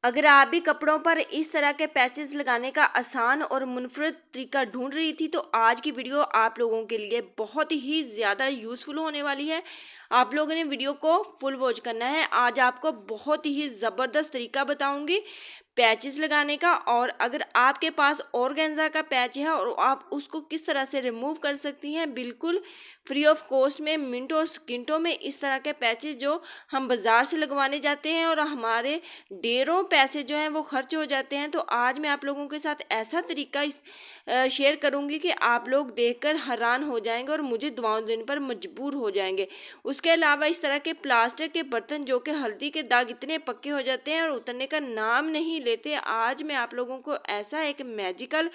अगर आप भी कपड़ों पर इस तरह के पैचेस लगाने का आसान और मुनफरद तरीका ढूंढ रही थी तो आज की वीडियो आप लोगों के लिए बहुत ही ज़्यादा यूज़फुल होने वाली है। आप लोगों ने वीडियो को फुल वॉच करना है। आज आपको बहुत ही ज़बरदस्त तरीका बताऊंगी पैचेस लगाने का, और अगर आपके पास ऑर्गेन्जा का पैच है और आप उसको किस तरह से रिमूव कर सकती हैं बिल्कुल फ्री ऑफ कॉस्ट में, मिनटों और सेकंडों में। इस तरह के पैचेस जो हम बाज़ार से लगवाने जाते हैं और हमारे ढेरों पैसे जो हैं वो खर्च हो जाते हैं, तो आज मैं आप लोगों के साथ ऐसा तरीका शेयर करूंगी कि आप लोग देखकर हैरान हो जाएंगे और मुझे दुआओं देने पर मजबूर हो जाएंगे। उसके अलावा इस तरह के प्लास्टिक के बर्तन जो कि हल्दी के दाग इतने पक्के हो जाते हैं और उतरने का नाम नहीं लेते, आज मैं आप लोगों को ऐसा एक मैजिकल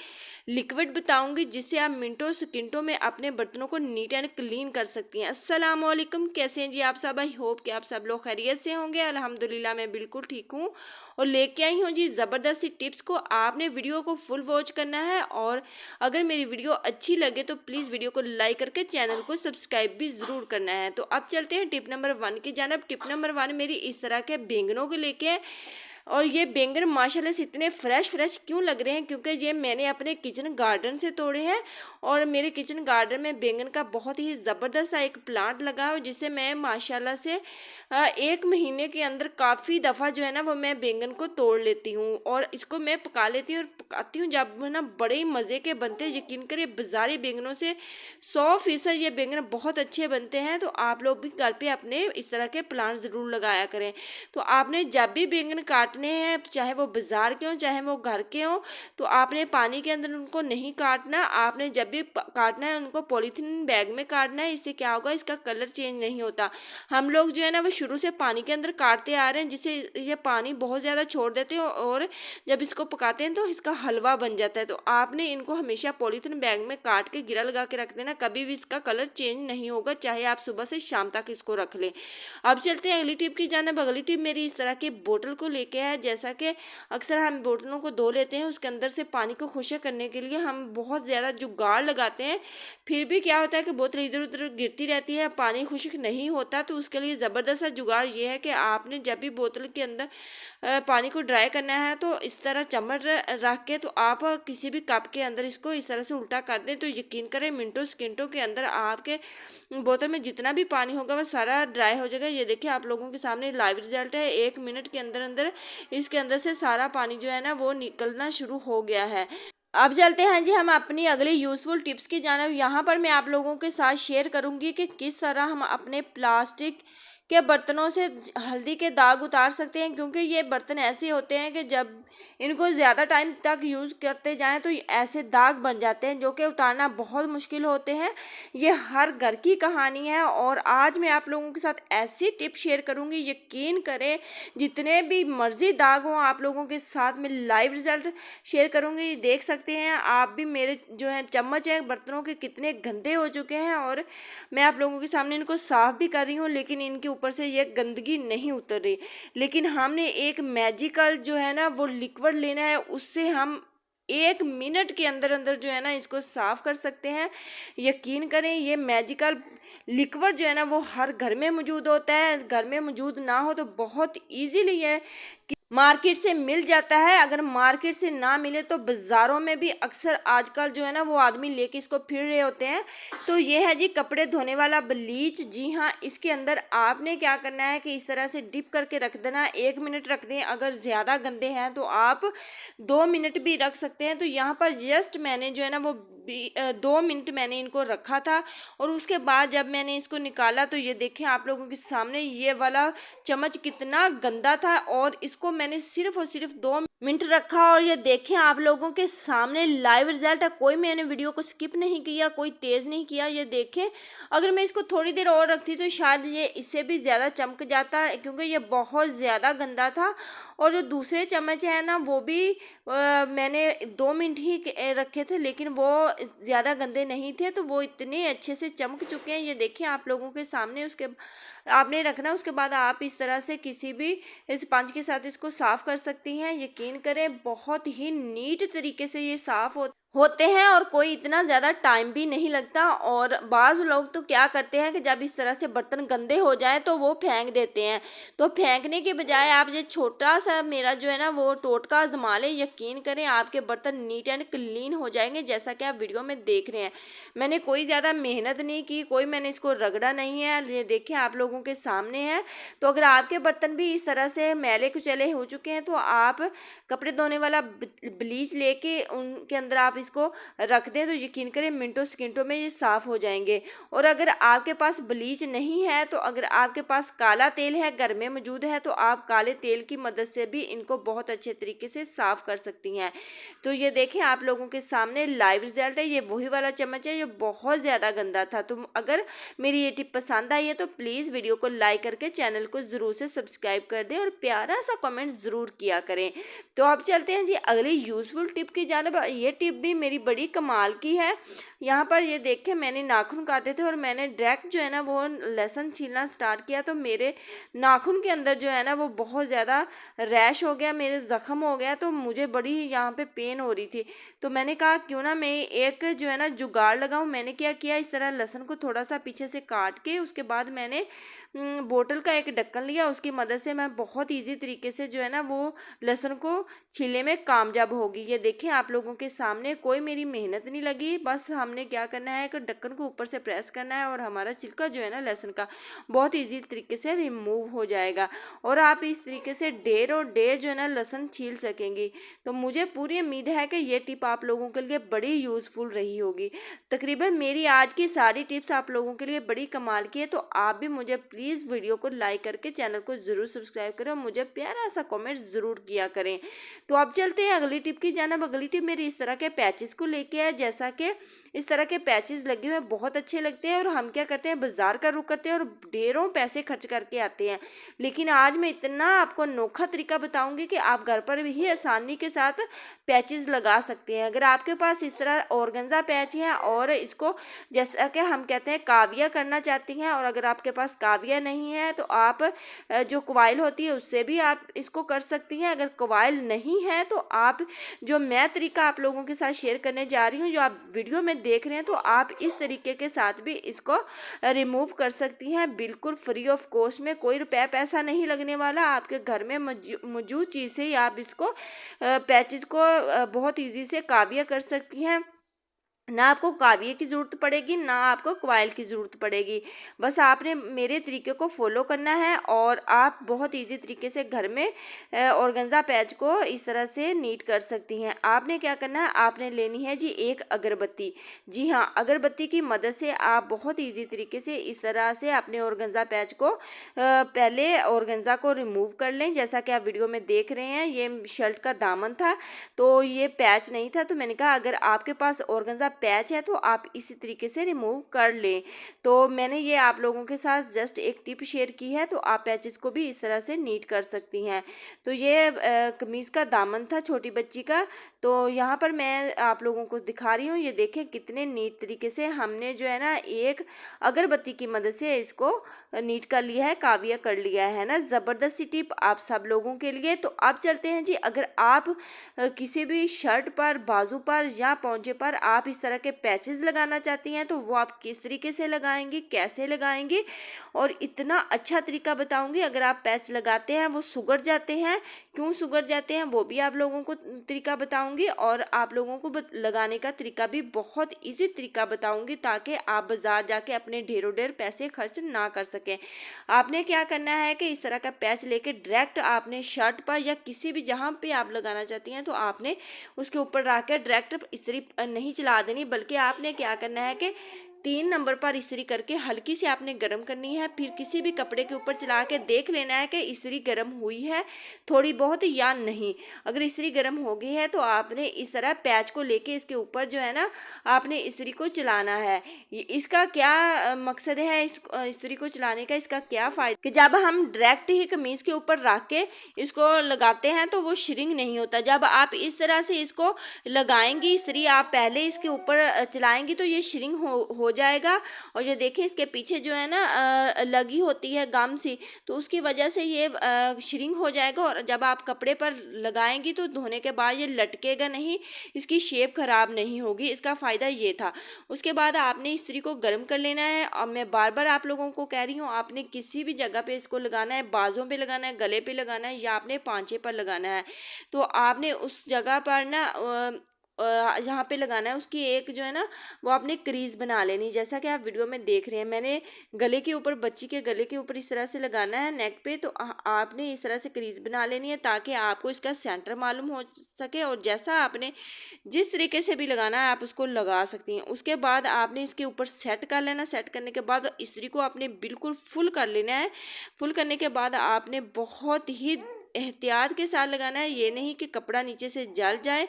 लिक्विड बताऊंगी जिससे आप मिनटों सेकंडों में अपने बर्तनों को नीट एंड क्लीन कर सकती हैं। अस्सलाम वालेकुम, कैसे हैं जी आप सब? आई होप कि आप सब लोग खैरियत से होंगे। अल्हम्दुलिल्लाह मैं बिल्कुल ठीक हूँ और लेके आई हूँ जी ज़बरदस्ती टिप्स को। आपने वीडियो को फुल वॉच करना है और अगर मेरी वीडियो अच्छी लगे तो प्लीज़ वीडियो को लाइक करके चैनल को सब्सक्राइब भी ज़रूर करना है। तो अब चलते हैं टिप नंबर 1 की जानब। टिप नंबर 1 मेरी इस तरह के बैंगनों को लेके, और ये बैंगन माशाल्लाह से इतने फ्रेश क्यों लग रहे हैं, क्योंकि ये मैंने अपने किचन गार्डन से तोड़े हैं। और मेरे किचन गार्डन में बैंगन का बहुत ही ज़बरदस्त एक प्लांट लगा है जिसे मैं माशाल्लाह से 1 महीने के अंदर काफ़ी दफ़ा जो है ना वो मैं बैंगन को तोड़ लेती हूँ और इसको मैं पका लेती हूँ और पकाती हूँ जब ना बड़े ही मज़े के बनते हैं। यकीन करिए बाज़ारी बैंगनों से 100% ये बैंगन बहुत अच्छे बनते हैं। तो आप लोग भी घर पे अपने इस तरह के प्लांट ज़रूर लगाया करें। तो आपने जब भी बैंगन काटने हैं, चाहे वो बाज़ार के हों चाहे वो घर के हों, तो आपने पानी के अंदर उनको नहीं काटना। आपने जब भी काटना है उनको पॉलीथीन बैग में काटना है। इससे क्या होगा, इसका कलर चेंज नहीं होता। हम लोग जो है ना वो शुरू से पानी के अंदर काटते आ रहे हैं जिससे ये पानी बहुत ज़्यादा छोड़ देते हैं और जब इसको पकाते हैं तो इसका हलवा बन जाता है। तो आपने इनको हमेशा पॉलीथीन बैग में काट के गिरा लगा के रख देना, कभी भी इसका कलर चेंज नहीं होगा, चाहे आप सुबह से शाम तक इसको रख लें। अब चलते हैं अगली टिप की जानब। अगली टिप मेरी इस तरह के बोतल को लेके है। जैसा कि अक्सर हम बोतलों को धो लेते हैं, उसके अंदर से पानी को खुश्क करने के लिए हम बहुत ज़्यादा जुगाड़ लगाते हैं, फिर भी क्या होता है कि बोतल इधर उधर गिरती रहती है, पानी खुश्क नहीं होता। तो उसके लिए ज़बरदस्त जुगाड़ ये है कि आपने जब भी बोतल के अंदर पानी को ड्राई करना है तो इस तरह चम्मच रख के तो आप किसी भी कप के अंदर इसको इस तरह से उल्टा कर दें, तो यकीन करें मिनटों सेकंडों के अंदर आपके बोतल में जितना भी पानी होगा वह सारा ड्राई हो जाएगा। ये देखिए आप लोगों के सामने लाइव रिजल्ट है। 1 मिनट के अंदर अंदर इसके अंदर से सारा पानी जो है ना वो निकलना शुरू हो गया है। अब चलते हैं जी हम अपनी अगली यूज़फुल टिप्स की जानब। यहाँ पर मैं आप लोगों के साथ शेयर करूँगी कि किस तरह हम अपने प्लास्टिक के बर्तनों से हल्दी के दाग उतार सकते हैं, क्योंकि ये बर्तन ऐसे होते हैं कि जब इनको ज़्यादा टाइम तक यूज़ करते जाएं तो ऐसे दाग बन जाते हैं जो कि उतारना बहुत मुश्किल होते हैं। ये हर घर की कहानी है और आज मैं आप लोगों के साथ ऐसी टिप शेयर करूंगी, यकीन करें जितने भी मर्जी दाग हों आप लोगों के साथ मैं लाइव रिजल्ट शेयर करूंगी। देख सकते हैं आप भी मेरे जो है चम्मच है बर्तनों के कितने गंदे हो चुके हैं और मैं आप लोगों के सामने इनको साफ़ भी कर रही हूँ, लेकिन इनके ऊपर से ये गंदगी नहीं उतर रही। लेकिन हमने एक मैजिकल जो है ना वो लिक्विड लेना है, उससे हम 1 मिनट के अंदर अंदर जो है ना इसको साफ़ कर सकते हैं। यकीन करें ये मैजिकल लिक्विड जो है ना वो हर घर में मौजूद होता है। घर में मौजूद ना हो तो बहुत इजीली है कि मार्केट से मिल जाता है। अगर मार्केट से ना मिले तो बाज़ारों में भी अक्सर आजकल जो है ना वो आदमी लेके इसको फिर रहे होते हैं। तो ये है जी कपड़े धोने वाला ब्लीच। जी हाँ, इसके अंदर आपने क्या करना है कि इस तरह से डिप करके रख देना। 1 मिनट रख दें, अगर ज़्यादा गंदे हैं तो आप 2 मिनट भी रख सकते हैं। तो यहाँ पर जस्ट मैंने जो है ना वो 2 मिनट मैंने इनको रखा था और उसके बाद जब मैंने इसको निकाला तो ये देखें आप लोगों के सामने ये वाला चम्मच कितना गंदा था और इसको मैंने सिर्फ और सिर्फ 2 मिनट रखा और ये देखें आप लोगों के सामने लाइव रिजल्ट है। कोई मैंने वीडियो को स्किप नहीं किया, कोई तेज़ नहीं किया। ये देखें अगर मैं इसको थोड़ी देर और रखती तो शायद ये इससे भी ज़्यादा चमक जाता, क्योंकि ये बहुत ज़्यादा गंदा था। और जो दूसरे चम्मच है ना वो भी मैंने 2 मिनट ही रखे थे, लेकिन वो ज़्यादा गंदे नहीं थे, तो वो इतने अच्छे से चमक चुके हैं। ये देखिए आप लोगों के सामने। उसके आपने रखना, उसके बाद आप इस तरह से किसी भी स्पंज के साथ इसको साफ़ कर सकती हैं। यकीन करें बहुत ही नीट तरीके से ये साफ़ होते हैं और कोई इतना ज़्यादा टाइम भी नहीं लगता। और बाज़ लोग तो क्या करते हैं कि जब इस तरह से बर्तन गंदे हो जाएं तो वो फेंक देते हैं। तो फेंकने के बजाय आप ये छोटा सा मेरा जो है ना वो टोटका आजमा लें, यकीन करें आपके बर्तन नीट एंड क्लीन हो जाएंगे, जैसा कि आप वीडियो में देख रहे हैं। मैंने कोई ज़्यादा मेहनत नहीं की, कोई मैंने इसको रगड़ा नहीं है, ये देखें आप लोगों के सामने है। तो अगर आपके बर्तन भी इस तरह से मैले कुचैले हो चुके हैं तो आप कपड़े धोने वाला ब्लीच लेके उनके अंदर आप इसको रख दें तो यकीन करें मिनटों सेकंडों में ये साफ़ हो जाएंगे। और अगर आपके पास ब्लीच नहीं है तो अगर आपके पास काला तेल है, घर में मौजूद है, तो आप काले तेल की मदद से भी इनको बहुत अच्छे तरीके से साफ़ कर सकती हैं। तो ये देखें आप लोगों के सामने लाइव रिजल्ट है। ये वही वाला चम्मच है, ये बहुत ज़्यादा गंदा था। तो अगर मेरी ये टिप पसंद आई है तो प्लीज़ वीडियो को लाइक करके चैनल को ज़रूर से सब्सक्राइब कर दें और प्यारा सा कमेंट ज़रूर किया करें। तो अब चलते हैं जी अगली यूज़फुल टिप की जानिब। ये टिप भी मेरी बड़ी कमाल की है। यहाँ पर ये देखें मैंने नाखून काटे थे और मैंने डायरेक्ट जो है ना वो लहसुन छीलना स्टार्ट किया तो मेरे नाखून के अंदर जो है ना वो बहुत ज़्यादा रैश हो गया, मेरे ज़ख्म हो गया। तो मुझे बड़ी यहाँ पे पेन हो रही थी। तो मैंने कहा क्यों ना मैं एक जो है ना जुगाड़ लगाऊं। मैंने क्या किया, इस तरह लहसुन को थोड़ा सा पीछे से काट के उसके बाद मैंने बोतल का एक ढक्कन लिया, उसकी मदद से मैं बहुत ईजी तरीके से जो है ना वो लहसुन को छीलने में कामयाब होगी। ये देखें आप लोगों के सामने कोई मेरी मेहनत नहीं लगी, बस हमने क्या करना है कि ढक्कन को ऊपर से प्रेस करना है और हमारा छिलका जो है ना लहसुन का बहुत ईजी तरीके से रिमूव हो जाएगा। और आप इस तरीके से ढेर और ढेर जो है ना लहसुन छील सकेंगी। तो मुझे पूरी उम्मीद है कि ये टिप आप लोगों के लिए बड़ी यूज़फुल रही होगी। तकरीबन मेरी आज की सारी टिप्स आप लोगों के लिए बड़ी कमाल की है। तो आप भी मुझे प्लीज़ वीडियो को लाइक करके चैनल को ज़रूर सब्सक्राइब करें और मुझे प्यारा सा कमेंट ज़रूर किया करें। तो अब चलते हैं अगली टिप की जानिब। अगली टिप मेरी इस तरह के पैचेस को लेके है। जैसा कि इस तरह के पैचेस लगे हुए बहुत अच्छे लगते हैं और हम क्या करते हैं बाज़ार का रुख करते हैं और ढेरों पैसे खर्च करके आते हैं। लेकिन आज मैं इतना आपको अनोखा तरीका बताऊंगी कि आप घर पर भी आसानी के साथ पैचेस लगा सकते हैं। अगर आपके पास इस तरह ऑर्गेन्जा पैच है और इसको जैसा कि हम कहते हैं काविया करना चाहती हैं, और अगर आपके पास काविया नहीं है तो आप जो क्वाइल होती है उससे भी आप इसको कर सकती हैं। अगर क्वाइल नहीं है तो आप जो मैं तरीका आप लोगों के साथ शेयर करने जा रही हूँ, जो आप वीडियो में देख रहे हैं, तो आप इस तरीके के साथ भी इसको रिमूव कर सकती हैं बिल्कुल फ्री ऑफ कॉस्ट में। कोई रुपया पैसा नहीं लगने वाला, आपके घर में मौजूद चीज़ से ही आप इसको पैचेज को बहुत ईजी से काविया कर सकती हैं। ना आपको काविये की ज़रूरत पड़ेगी, ना आपको क्वाइल की ज़रूरत पड़ेगी। बस आपने मेरे तरीके को फॉलो करना है और आप बहुत इजी तरीके से घर में ऑर्गेन्जा पैच को इस तरह से नीट कर सकती हैं। आपने क्या करना है, आपने लेनी है जी एक अगरबत्ती। जी हाँ, अगरबत्ती की मदद से आप बहुत ईजी तरीके से इस तरह से अपने ऑर्गेन्जा पैच को पहले ऑर्गेन्जा को रिमूव कर लें। जैसा कि आप वीडियो में देख रहे हैं, ये शर्ट का दामन था तो ये पैच नहीं था। तो मैंने कहा अगर आपके पास ऑर्गेन्जा पैच है तो आप इसी तरीके से रिमूव कर लें। तो मैंने ये आप लोगों के साथ जस्ट एक टिप शेयर की है, तो आप पैचेस को भी इस तरह से नीट कर सकती हैं। तो ये कमीज़ का दामन था छोटी बच्ची का। तो यहाँ पर मैं आप लोगों को दिखा रही हूँ, ये देखें कितने नीट तरीके से हमने जो है ना एक अगरबत्ती की मदद से इसको नीट कर लिया है, काविया कर लिया है ना। ज़बरदस्ती टिप आप सब लोगों के लिए। तो अब चलते हैं जी, अगर आप किसी भी शर्ट पर, बाजू पर या पौंचे पर आप इस तरह के पैचेस लगाना चाहती हैं तो वो आप किस तरीके से लगाएंगी, कैसे लगाएंगी, और इतना अच्छा तरीका बताऊंगी। अगर आप पैच लगाते हैं वो सुगड़ जाते हैं, क्यों सुगड़ जाते हैं वो भी आप लोगों को तरीका बताऊंगी, और आप लोगों को लगाने का तरीका भी बहुत इजी तरीका बताऊंगी ताकि आप बाज़ार जाके अपने ढेरों ढेर पैसे खर्च ना कर सकें। आपने क्या करना है कि इस तरह का पैच लेके डायरेक्ट आपने शर्ट पर या किसी भी जहाँ पे आप लगाना चाहती हैं तो आपने उसके ऊपर रख के डायरेक्ट इस्त्री नहीं चला देनी, बल्कि आपने क्या करना है कि 3 नंबर पर इस्त्री करके हल्की सी आपने गर्म करनी है। फिर किसी भी कपड़े के ऊपर चला के देख लेना है कि इस्त्री गर्म हुई है थोड़ी बहुत या नहीं। अगर इस्त्री गर्म हो गई है तो आपने इस तरह पैच को लेके इसके ऊपर जो है ना आपने इस्त्री को चलाना है। इसका क्या मकसद है इस इस्त्री को चलाने का, इसका क्या फ़ायदा कि जब हम डायरेक्ट ही कमीज़ के ऊपर रख के इसको लगाते हैं तो वो श्रिंक नहीं होता। जब आप इस तरह से इसको लगाएंगी इस्त्री, आप पहले इसके ऊपर चलाएंगी तो ये श्रिंक हो हो जाएगा। और ये देखिए इसके पीछे जो है ना लगी होती है गम सी, तो उसकी वजह से ये श्रिंक हो जाएगा और जब आप कपड़े पर लगाएंगी तो धोने के बाद ये लटकेगा नहीं, इसकी शेप खराब नहीं होगी। इसका फ़ायदा ये था। उसके बाद आपने इस्त्री को गर्म कर लेना है और मैं बार बार आप लोगों को कह रही हूँ, आपने किसी भी जगह पे इसको लगाना है, बाजों पे लगाना है, गले पे लगाना है या आपने पांचे पर लगाना है। तो आपने उस जगह पर ना जहाँ पे लगाना है उसकी एक जो है ना वो आपने क्रीज बना लेनी, जैसा कि आप वीडियो में देख रहे हैं। मैंने गले के ऊपर, बच्ची के गले के ऊपर इस तरह से लगाना है नेक पे, तो आपने इस तरह से क्रीज बना लेनी है ताकि आपको इसका सेंटर मालूम हो सके। और जैसा आपने जिस तरीके से भी लगाना है आप उसको लगा सकती हैं। उसके बाद आपने इसके ऊपर सेट कर लेना। सेट करने के बाद इस्त्री को आपने बिल्कुल फुल कर लेना है। फुल करने के बाद आपने बहुत ही एहतियात के साथ लगाना है, ये नहीं कि कपड़ा नीचे से जल जाए।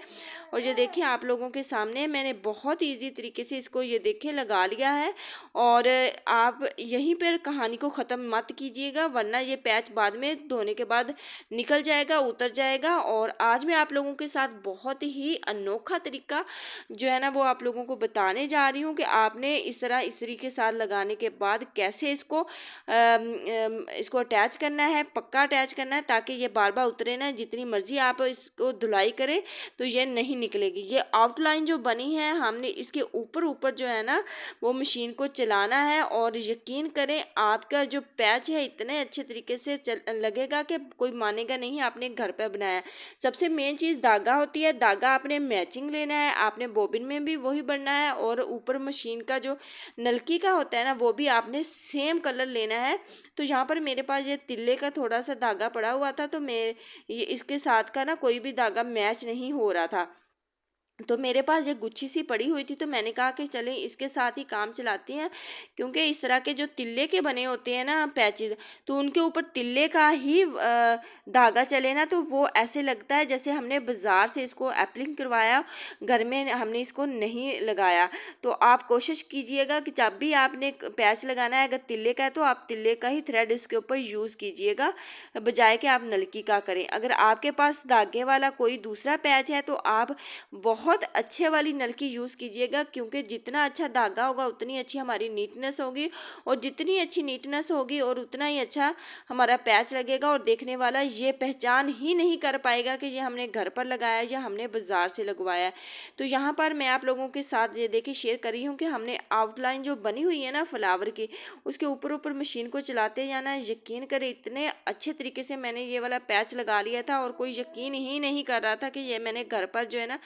और ये देखिए आप लोगों के सामने मैंने बहुत ईजी तरीके से इसको ये देखिए लगा लिया है। और आप यहीं पर कहानी को ख़त्म मत कीजिएगा, वरना ये पैच बाद में धोने के बाद निकल जाएगा, उतर जाएगा। और आज मैं आप लोगों के साथ बहुत ही अनोखा तरीका जो है ना वो आप लोगों को बताने जा रही हूँ कि आपने इस तरह इस्त्री के साथ लगाने के बाद कैसे इसको अटैच करना है, पक्का अटैच करना है ताकि ये बार बार उतरे ना। जितनी मर्जी आप इसको धुलाई करें तो ये नहीं निकलेगी। ये आउटलाइन जो बनी है हमने इसके ऊपर ऊपर जो है ना वो मशीन को चलाना है। और यकीन करें आपका जो पैच है इतने अच्छे तरीके से लगेगा कि कोई मानेगा नहीं आपने घर पर बनाया। सबसे मेन चीज़ धागा होती है। धागा आपने मैचिंग लेना है, आपने बॉबिन में भी वही बनना है और ऊपर मशीन का जो नलकी का होता है ना वो भी आपने सेम कलर लेना है। तो यहाँ पर मेरे पास ये तिल्ले का थोड़ा सा धागा पड़ा हुआ था, तो मैं ये इसके साथ का ना कोई भी धागा मैच नहीं हो रहा था, तो मेरे पास ये गुच्छी सी पड़ी हुई थी। तो मैंने कहा कि चलें इसके साथ ही काम चलाती हैं, क्योंकि इस तरह के जो तिल्ले के बने होते हैं ना पैचेस, तो उनके ऊपर तिल्ले का ही धागा चले ना तो वो ऐसे लगता है जैसे हमने बाज़ार से इसको एप्लिंग करवाया, घर में हमने इसको नहीं लगाया। तो आप कोशिश कीजिएगा कि जब भी आपने पैच लगाना है, अगर तिल्ले का है तो आप तिल्ले का ही थ्रेड इसके ऊपर यूज़ कीजिएगा, बजाय कि आप नलकी का करें। अगर आपके पास धागे वाला कोई दूसरा पैच है तो आप बहुत अच्छे वाली नलकी यूज़ कीजिएगा, क्योंकि जितना अच्छा धागा होगा उतनी अच्छी हमारी नीटनेस होगी, और जितनी अच्छी नीटनेस होगी और उतना ही अच्छा हमारा पैच लगेगा। और देखने वाला ये पहचान ही नहीं कर पाएगा कि ये हमने घर पर लगाया या हमने बाज़ार से लगवाया है। तो यहाँ पर मैं आप लोगों के साथ ये देखिए शेयर कर रही हूँ कि हमने आउटलाइन जो बनी हुई है ना फ्लावर की, उसके ऊपर ऊपर मशीन को चलाते जाना। यकीन करें इतने अच्छे तरीके से मैंने ये वाला पैच लगा लिया था और कोई यकीन ही नहीं कर रहा था कि ये मैंने घर पर जो है ना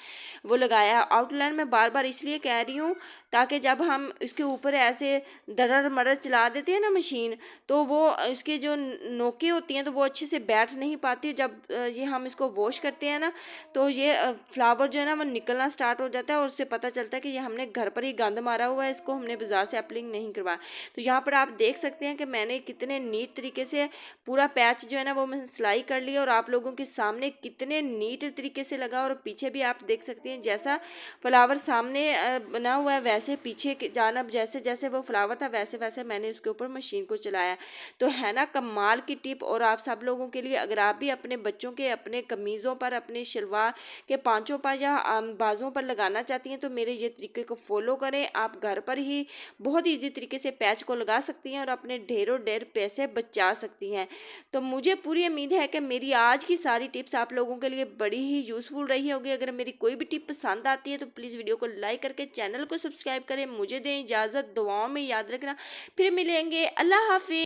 वो लगाया। आउटलाइन में बार बार इसलिए कह रही हूँ ताकि जब हम इसके ऊपर ऐसे दरड़ मरड़ चला देते हैं ना मशीन, तो वो इसके जो नोकें होती हैं तो वो अच्छे से बैठ नहीं पाती। जब ये हम इसको वॉश करते हैं ना तो ये फ्लावर जो है ना वो निकलना स्टार्ट हो जाता है और उससे पता चलता है कि ये हमने घर पर ही गंद मारा हुआ है, इसको हमने बाज़ार से एप्लिंग नहीं करवाया। तो यहाँ पर आप देख सकते हैं कि मैंने कितने नीट तरीके से पूरा पैच जो है ना वो मैं सिलाई कर लिया और आप लोगों के सामने कितने नीट तरीके से लगा। और पीछे भी आप देख सकते हैं जैसा फ्लावर सामने बना हुआ है वैसे पीछे की जानब जैसे जैसे वो फ्लावर था वैसे वैसे मैंने उसके ऊपर मशीन को चलाया। तो है ना कमाल की टिप। और आप सब लोगों के लिए, अगर आप भी अपने बच्चों के अपने कमीज़ों पर, अपने शलवार के पांचों पर या बाजों पर लगाना चाहती हैं तो मेरे ये तरीके को फॉलो करें। आप घर पर ही बहुत ईजी तरीके से पैच को लगा सकती हैं और अपने ढेरों ढेर पैसे बचा सकती हैं। तो मुझे पूरी उम्मीद है कि मेरी आज की सारी टिप्स आप लोगों के लिए बड़ी ही यूज़फुल रही होगी। अगर मेरी कोई भी टिप पसंद आती है तो प्लीज़ वीडियो को लाइक करके चैनल को सब्सक्राइब करें। मुझे दें इजाज़त, दुआओं में याद रखना। फिर मिलेंगे। अल्लाह हाफिज़।